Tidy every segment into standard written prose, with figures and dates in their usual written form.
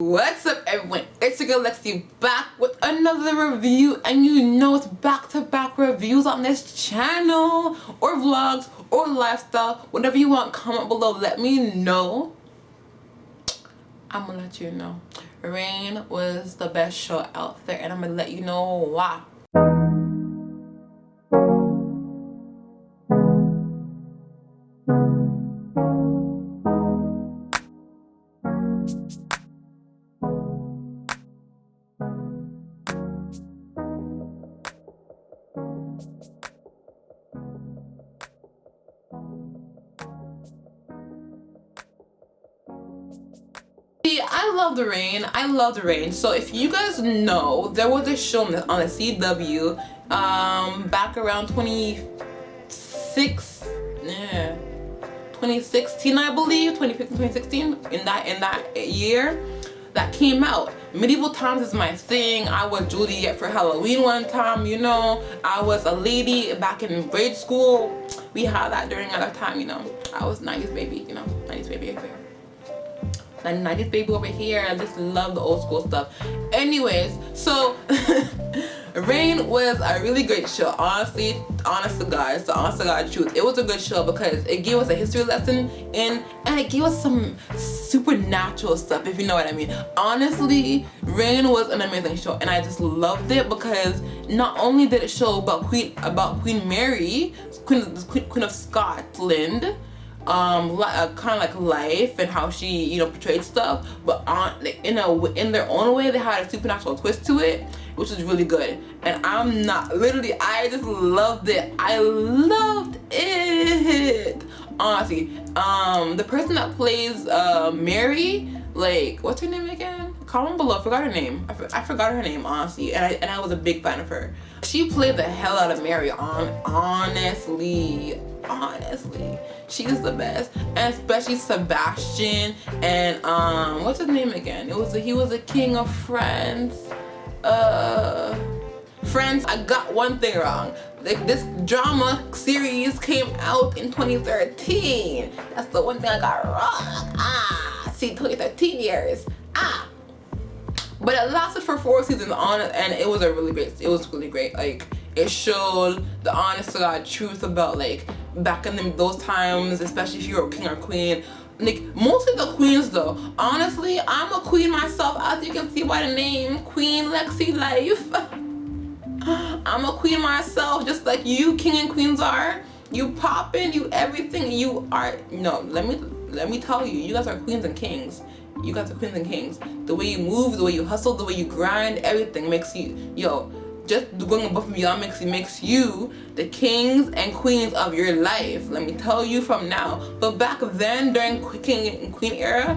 What's up everyone, it's your girl Lexi back with another review, and you know it's back-to-back reviews on this channel, or vlogs, or lifestyle, whatever you want. Comment below, let me know. I'm gonna let you know. Rain was the best show out there, and I'm gonna let you know why. I love the rain. I love the rain. So if you guys know, there was a show on the CW back around 2016, I believe, 2015, 2016, in that year that came out. Medieval times is my thing. I was Juliet for Halloween one time, you know. I was a lady back in grade school. We had that during our time, you know. I was 90s baby, you know, 90s baby over here. 90s baby over here. I just love the old school stuff. Anyways, so Rain was a really great show. Honest to God, truth. It was a good show because it gave us a history lesson and it gave us some supernatural stuff, if you know what I mean. Honestly, Rain was an amazing show, and I just loved it because not only did it show about Queen Mary, Queen of Scotland, kind of like Lyfe and how she, you know, portrayed stuff, but in their own way they had a supernatural twist to it, which was really good. And I just loved it. I loved it, honestly. The person that plays Mary, like, what's her name again? Comment below. I forgot her name. I forgot her name, honestly, and I was a big fan of her. She played the hell out of Mary. Honestly, she's the best. And especially Sebastian and what's his name again? He was a king of France. France. I got one thing wrong. Like, this drama series came out in 2013. That's the one thing I got wrong. See, 2013 years. But it lasted for 4 seasons on, and it was really great. Like, it showed the honest to God truth about, like, back in those times, especially if you were a king or queen. Like, mostly the queens though. Honestly, I'm a queen myself, as you can see by the name, Queen Lexi Lyfe. I'm a queen myself, just like you king and queens are. You poppin', you everything, you are. No, let me tell you, you guys are queens and kings. You guys are queens and kings. The way you move, the way you hustle, the way you grind, everything makes you, just going above and beyond makes you the kings and queens of your life. Let me tell you from now. But back then, during king and queen era,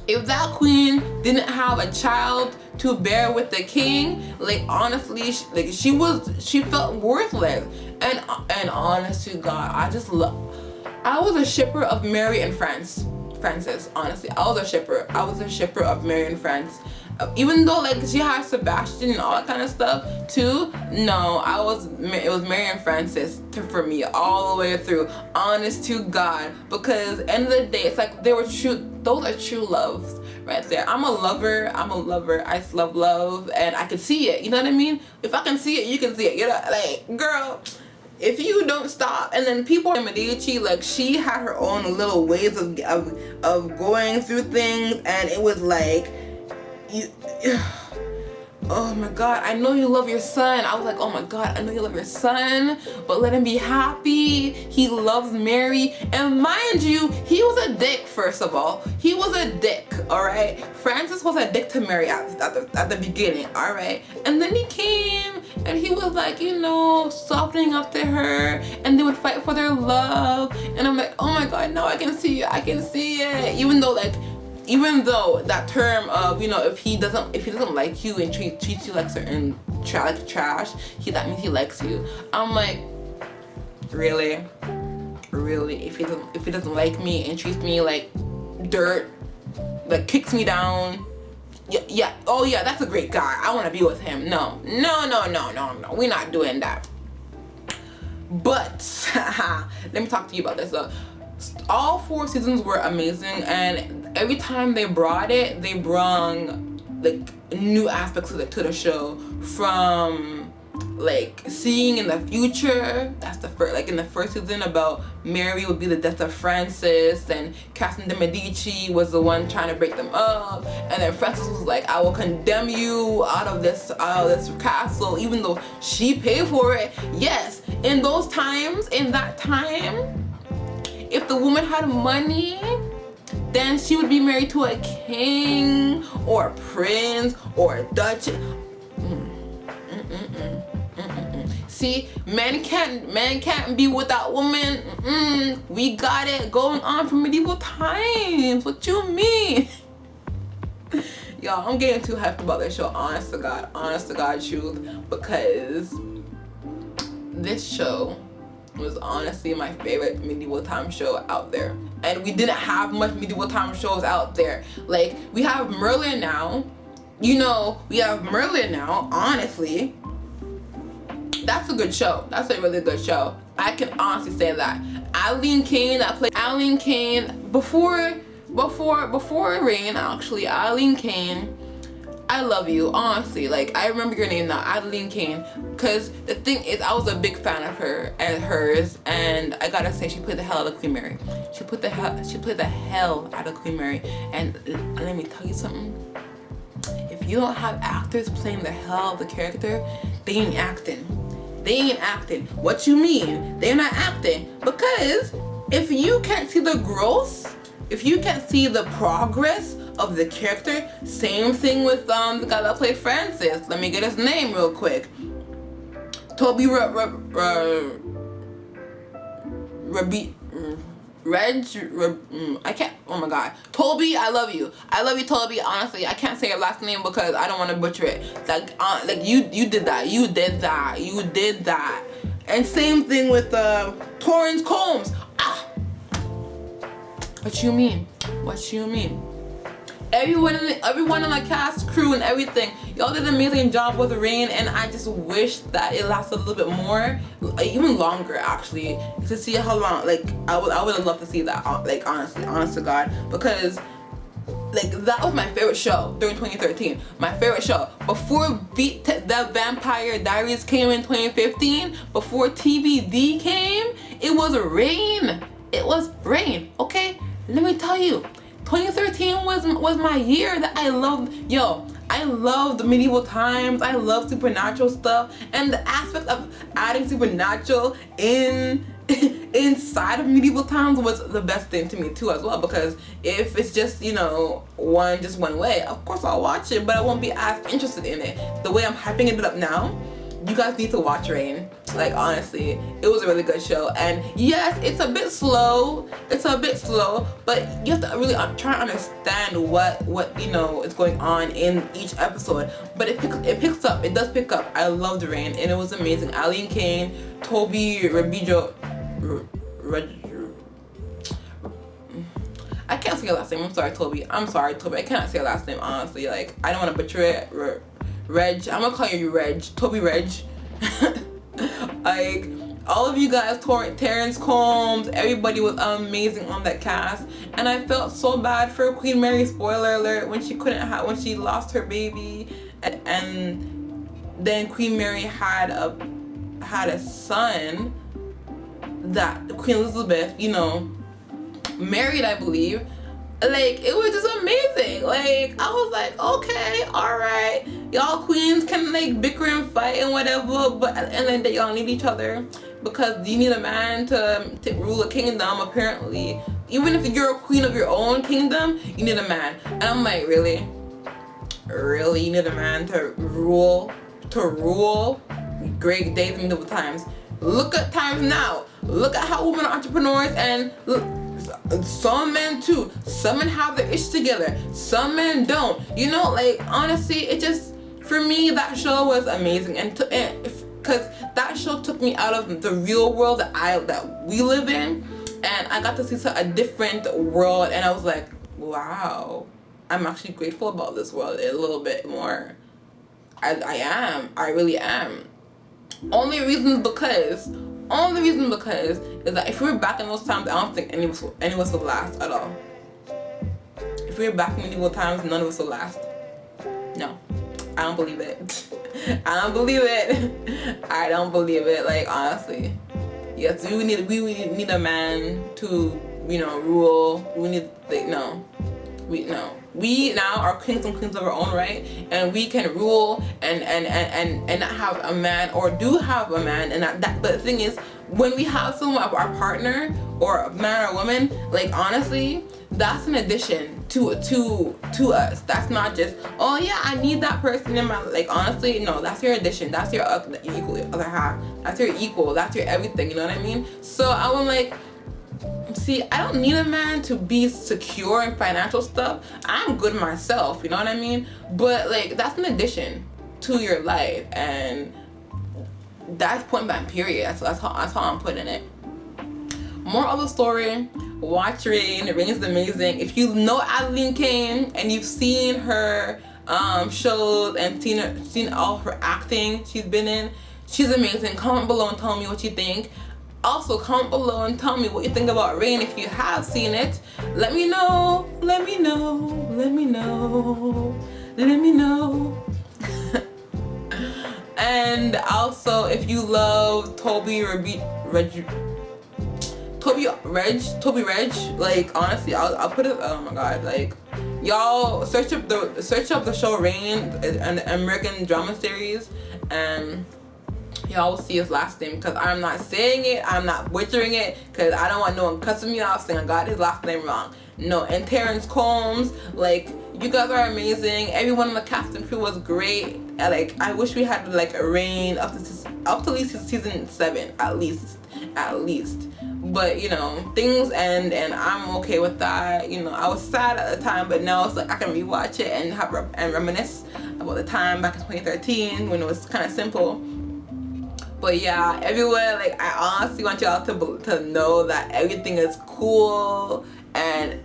if that queen didn't have a child to bear with the king, like, honestly, she felt worthless. And honest to God, I was a shipper of Mary and Francis. Honestly, I was a shipper of Mary and France. Even though, like, she had Sebastian and all that kind of stuff too, no, it was Mary and Francis for me all the way through. Honest to God, because end of the day, it's like those are true loves right there. I'm a lover. I love, and I can see it, you know what I mean? If I can see it, you can see it, you know, like, girl, if you don't stop. And then people in Medici, like, she had her own little ways of going through things, and it was like, oh my God, I know you love your son. I was like, oh my God, I know you love your son, but let him be happy. He loves Mary. And mind you, he was a dick, first of all. He was a dick, all right? Francis was a dick to Mary at the beginning, all right? And then he came and he was like, you know, softening up to her, and they would fight for their love. And I'm like, oh my God, now I can see it. Even though that term of, you know, if he doesn't like you and treats you like certain trash, that means he likes you. I'm like, really? If he doesn't like me and treats me like dirt, like kicks me down, yeah, oh yeah, that's a great guy, I want to be with him. No, we're not doing that. But let me talk to you about this though. All 4 seasons were amazing, and every time they brought it, they brung like new aspects to the show, from like seeing in the future. That's the first, like in the first season, about Mary would be the death of Francis, and Catherine de Medici was the one trying to break them up, and then Francis was like, I will condemn you out of this castle, even though she paid for it. Yes, in that time, if the woman had money, then she would be married to a king or a prince or a duchess. See, men can't be without women. We got it going on from medieval times. What you mean? Y'all, I'm getting too hyped about this show, honest to God truth, because this show was honestly my favorite medieval time show out there. And we didn't have much medieval time shows out there. Like, we have Merlin now. We have Merlin now, honestly. That's a good show. That's a really good show. I can honestly say that. Adeline Kane, that played Adeline Kane before Rain, actually. Adeline Kane, I love you, honestly. Like, I remember your name now, Adeline Kane, because the thing is, I was a big fan of hers, and I gotta say, she played the hell out of Queen Mary. She played the hell out of Queen Mary. And let me tell you something. If you don't have actors playing the hell out of the character, they ain't acting. What you mean? They're not acting. Because if you can't see the growth, if you can't see the progress of the character, same thing with the guy that played Francis. Let me get his name real quick. Toby I can't. Oh my God, Toby, I love you, Toby. Honestly, I can't say your last name because I don't want to butcher it. Like you did that. And same thing with Torrance Combs. What you mean? Everyone in the cast, crew, and everything, y'all did an amazing job with Rain, and I just wish that it lasted a little bit more, even longer actually, to see how long. Like, I would have loved to see that. Like, honest to God, because like that was my favorite show during 2013. My favorite show before the Vampire Diaries came in 2015. Before TVD came, it was Rain. Okay, let me tell you. 2013 was my year that I loved. I loved medieval times. I love supernatural stuff, and the aspect of adding supernatural inside of medieval times was the best thing to me too, as well. Because if it's just one way, of course I'll watch it, but I won't be as interested in it. The way I'm hyping it up now, you guys need to watch Rain. Like, honestly, it was a really good show. And yes, it's a bit slow, but you have to really try to understand what is going on in each episode. But it picks up. It does pick up. I loved Rain, and it was amazing. Adeline Kane, Toby Rebijo, I can't say your last name. I'm sorry, Toby. I can't say your last name, honestly. Like, I don't want to butcher it. Reg, I'm gonna call you Reg, Toby Reg. Like, all of you guys, Terrence Combs, everybody was amazing on that cast, and I felt so bad for Queen Mary. Spoiler alert: when she lost her baby, and then Queen Mary had a son that Queen Elizabeth, married, I believe. Like, it was just amazing. Like, I was like, okay, all right, y'all queens can like bicker and fight and whatever, but at the end of the day, y'all need each other, because you need a man to rule a kingdom. Apparently, even if you're a queen of your own kingdom, you need a man. And I'm like, really, you need a man to rule great days and medieval times. Look at times now. Look at how women are entrepreneurs, and look. Some men too. Some men have their ish together. Some men don't. Like, honestly, it just, for me, that show was amazing, and because that show took me out of the real world that we live in, and I got to see a different world, and I was like, wow, I'm actually grateful about this world a little bit more. I really am. Only reason because is that if we were back in those times, I don't think any of us would last at all. If if we're back in medieval times, none of us will last. No, I don't believe it. I don't believe it. I don't believe it. Like, honestly, yes, we need a man to, you know, rule. We need, like, no. We now are kings and queens of our own right, and we can rule and not have a man, or do have a man, and that. But the thing is, when we have someone, our partner, or a man or a woman, like, honestly, that's an addition to us. That's not just, oh yeah, I need that person in my, like, honestly, no, that's your addition. That's your equal other half. That's your equal. That's your everything. You know what I mean? So I was like, see, I don't need a man to be secure in financial stuff. I'm good myself, you know what I mean? But, like, that's an addition to your life, and that's point blank period. That's how I'm putting it. More of the story, watch Rain. Rain is amazing. If you know Adeline Kane and you've seen her shows and seen all her acting she's been in, she's amazing. Comment below and tell me what you think. Also, comment below and tell me what you think about Rain. If you have seen it, let me know. Let me know. Let me know. Let me know. And also, if you love Toby Reg, like, honestly, I'll put it. Oh my god, like, y'all search up the show Rain, an American drama series, and y'all will see his last name, because I'm not saying it, I'm not butchering it, because I don't want no one cussing me off saying I got his last name wrong. No, and Terrence Combs, like, you guys are amazing. Everyone in the cast and crew was great. Like, I wish we had, like, a Rain up to at least season 7, at least. But, you know, things end, and I'm okay with that. You know, I was sad at the time, but now it's like I can rewatch it and reminisce about the time back in 2013 when it was kind of simple. But yeah, everywhere, like, I honestly want y'all to know that everything is cool. And,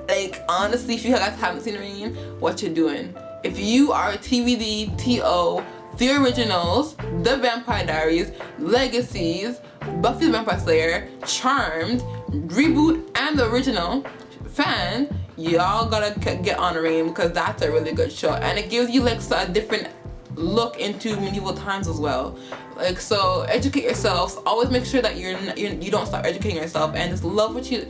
like, honestly, if you guys haven't seen Rain, what you're doing. If you are TVD, TO, The Originals, The Vampire Diaries, Legacies, Buffy the Vampire Slayer, Charmed, Reboot, and the original fan, y'all gotta get on Rain, because that's a really good show. And it gives you, like, a different look into medieval times as well. Like, so educate yourselves. Always make sure that you don't stop educating yourself, and just love what you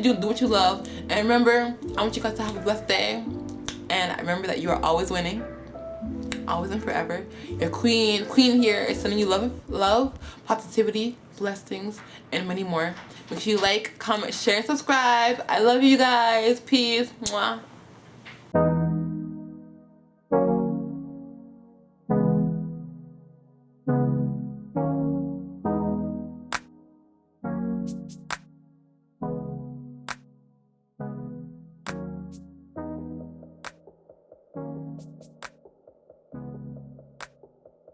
do what you love. And remember, I want you guys to have a blessed day, and remember that you are always winning, always and forever. Your queen here is sending you love, positivity, blessings, and many more. Make sure you like, comment, share, and subscribe. I love you guys. Peace. Mwah.